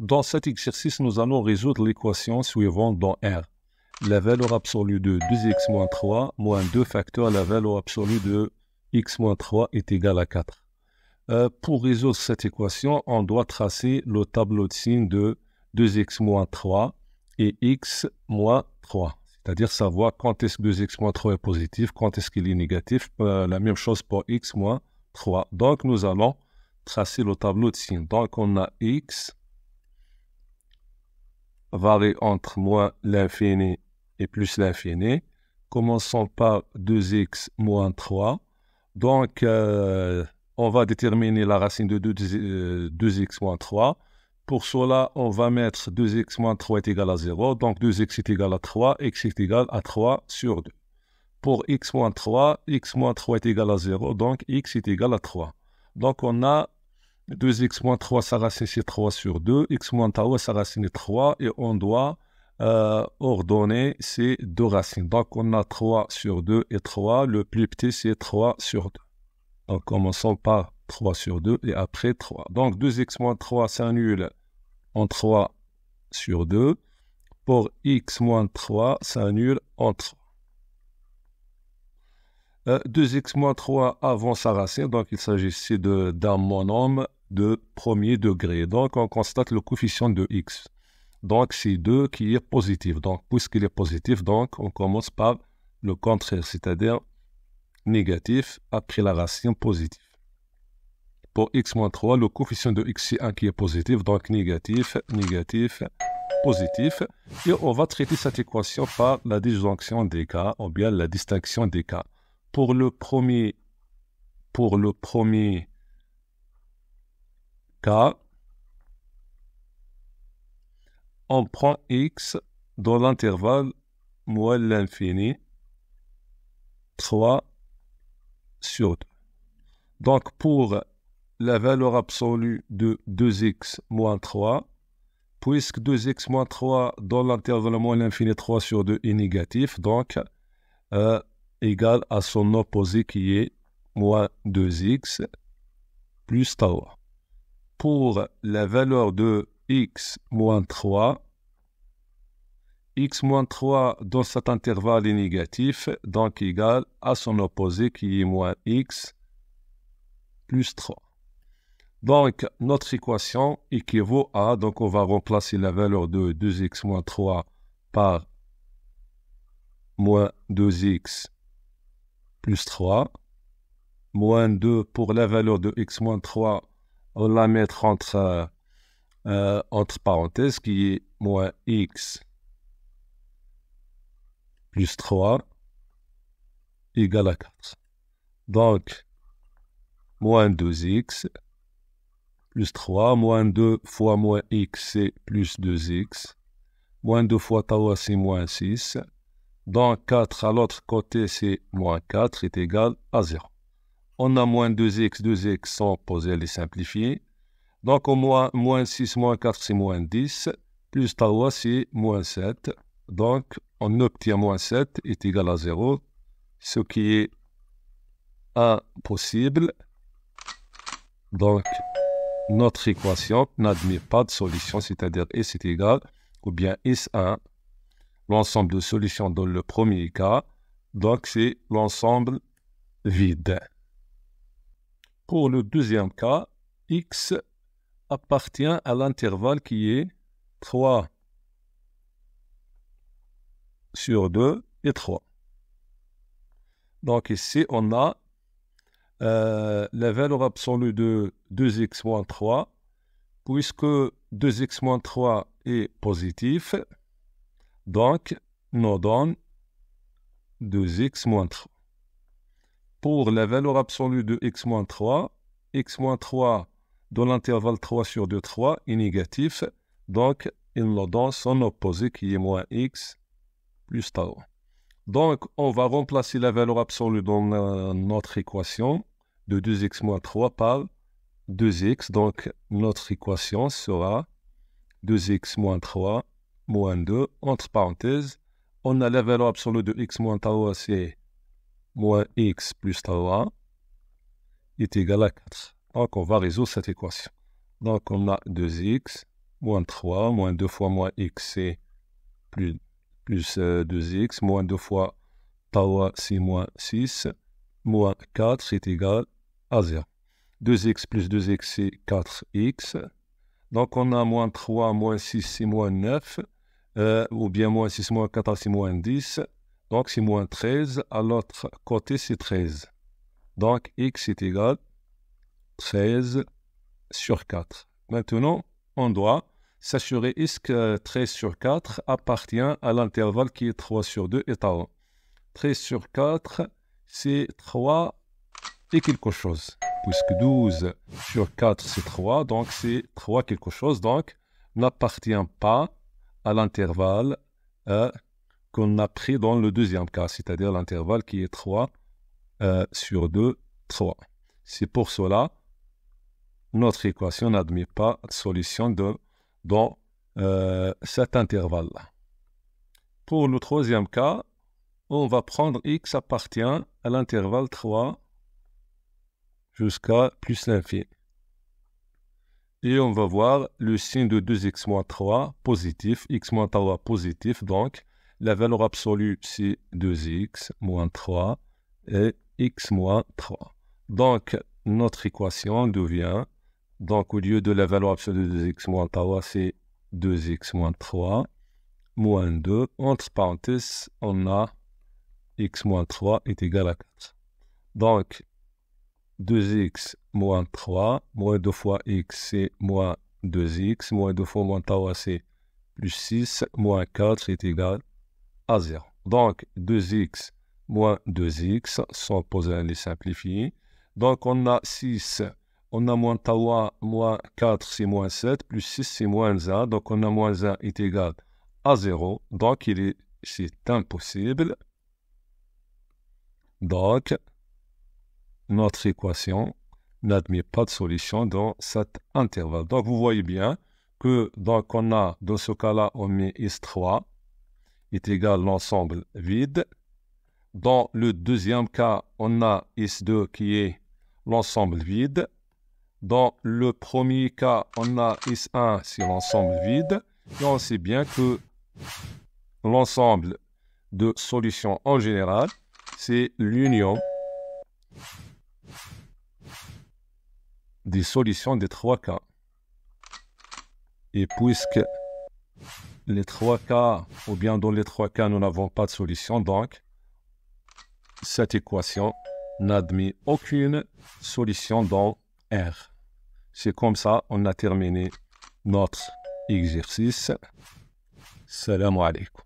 Dans cet exercice, nous allons résoudre l'équation suivante dans R. La valeur absolue de 2x moins 3 moins 2 facteurs la valeur absolue de x moins 3 est égale à 4. Pour résoudre cette équation, on doit tracer le tableau de signes de 2x moins 3 et x moins 3. C'est-à-dire savoir quand est-ce que 2x moins 3 est positif, quand est-ce qu'il est négatif. La même chose pour x moins 3. Donc, nous allons tracer le tableau de signes. Donc, on a x varie entre moins l'infini et plus l'infini. Commençons par 2x moins 3. Donc, on va déterminer la racine de 2x moins 3. Pour cela, on va mettre 2x moins 3 est égal à 0. Donc, 2x est égal à 3, x est égal à 3 sur 2. Pour x moins 3 est égal à 0. Donc, x est égal à 3. Donc, on a 2x moins 3, sa racine c'est 3 sur 2. X moins 3, sa racine est 3. Et on doit ordonner ces deux racines. Donc, on a 3 sur 2 et 3. Le plus petit, c'est 3 sur 2. Donc, commençons par 3 sur 2 et après 3. Donc, 2x moins 3 s'annule en 3 sur 2. Pour x moins 3 s'annule en 3. 2x moins 3 avant sa racine, donc il s'agit ici d'un monôme de premier degré. Donc, on constate le coefficient de x. Donc, c'est 2 qui est positif. Donc, puisqu'il est positif, donc on commence par le contraire, c'est-à-dire négatif après la racine positive. Pour x moins 3, le coefficient de x c'est 1 qui est positif, donc négatif, négatif, positif. Et on va traiter cette équation par la disjonction des cas, ou bien la distinction des cas. Pour le premier cas, on prend x dans l'intervalle moins l'infini, 3 sur 2. Donc, pour la valeur absolue de 2x moins 3, puisque 2x moins 3 dans l'intervalle moins l'infini 3 sur 2 est négatif, donc égal à son opposé qui est moins 2x plus 3. Pour la valeur de x moins 3 dans cet intervalle est négatif, donc égal à son opposé qui est moins x plus 3. Donc, notre équation équivaut à, donc on va remplacer la valeur de 2x moins 3 par moins 2x plus 3, moins 2 pour la valeur de x moins 3, on la mettre entre parenthèses qui est moins x plus 3 égale à 4. Donc, moins 2x plus 3, moins 2 fois moins x, c'est plus 2x. Moins 2 fois tau, c'est moins 6. Donc, 4 à l'autre côté, c'est moins 4, est égal à 0. On a moins 2x sont posés, les simplifier. Donc, au moins 6 moins 4, c'est moins 10. Plus tau, c'est moins 7. Donc, on obtient moins 7 est égal à 0, ce qui est impossible. Donc, notre équation n'admet pas de solution, c'est-à-dire S est égal, ou bien S1, l'ensemble de solutions dans le premier cas, donc c'est l'ensemble vide. Pour le deuxième cas, x appartient à l'intervalle qui est 3 sur 2 et 3. Donc ici, on a la valeur absolue de 2x moins 3, puisque 2x moins 3 est positif, donc nous donne 2x moins 3. Pour la valeur absolue de x moins 3 dans l'intervalle 3 sur 2, 3 est négatif, donc il nous donne son opposé qui est moins x plus tau. Donc, on va remplacer la valeur absolue dans notre équation de 2x moins 3 par 2x. Donc, notre équation sera 2x moins 3 moins 2. Entre parenthèses, on a la valeur absolue de x moins tau, c'est moins x plus tau est égal à 4. Donc, on va résoudre cette équation. Donc, on a 2x moins 3, moins 2 fois moins x, c'est plus 2x, moins 2 fois tawa, c'est moins 6, moins 4, c'est égal à 0. 2x plus 2x, c'est 4x. Donc, on a moins 3, moins 6, c'est moins 9. Ou bien moins 6, moins 4, c'est moins 10. Donc, c'est moins 13. À l'autre côté, c'est 13. Donc, x est égal à 13 sur 4. Maintenant, on doit s'assurer est-ce que 13 sur 4 appartient à l'intervalle qui est 3 sur 2 et tau. 13 sur 4, c'est 3 et quelque chose. Puisque 12 sur 4, c'est 3, donc c'est 3 quelque chose. Donc, n'appartient pas à l'intervalle qu'on a pris dans le deuxième cas, c'est-à-dire l'intervalle qui est 3 sur 2, 3. C'est pour cela notre équation n'admet pas de solution dans cet intervalle-là. Pour le troisième cas, on va prendre x appartient à l'intervalle 3 jusqu'à plus l'infini. Et on va voir le signe de 2x moins 3 positif, x moins 3 positif, donc la valeur absolue c'est 2x moins 3 et x moins 3. Donc notre équation devient, donc au lieu de la valeur absolue de 2x moins 3, c'est 2x moins 3 moins 2. Entre parenthèses, on a x moins 3 est égal à 4. Donc 2x moins 3, moins 2 fois x, c'est moins 2x, moins 2 fois moins 3, c'est plus 6, moins 4 est égal à 0. Donc 2x moins 2x, sans poser les simplifier. Donc on a 6, on a moins 3, moins 4, c'est moins 7, plus 6, c'est moins 1. Donc on a moins 1 est égal à 0. Donc c'est impossible. Donc, notre équation n'admet pas de solution dans cet intervalle. Donc, vous voyez bien que donc on a, dans ce cas-là, on met S3 est égal à l'ensemble vide. Dans le deuxième cas, on a S2 qui est l'ensemble vide. Dans le premier cas, on a S1, c'est l'ensemble vide. Et on sait bien que l'ensemble de solutions en général, c'est l'union des solutions des trois cas. Et puisque les trois cas, ou bien dans les trois cas, nous n'avons pas de solution, donc cette équation n'admet aucune solution dans R. C'est comme ça, on a terminé notre exercice. Salam alaikum.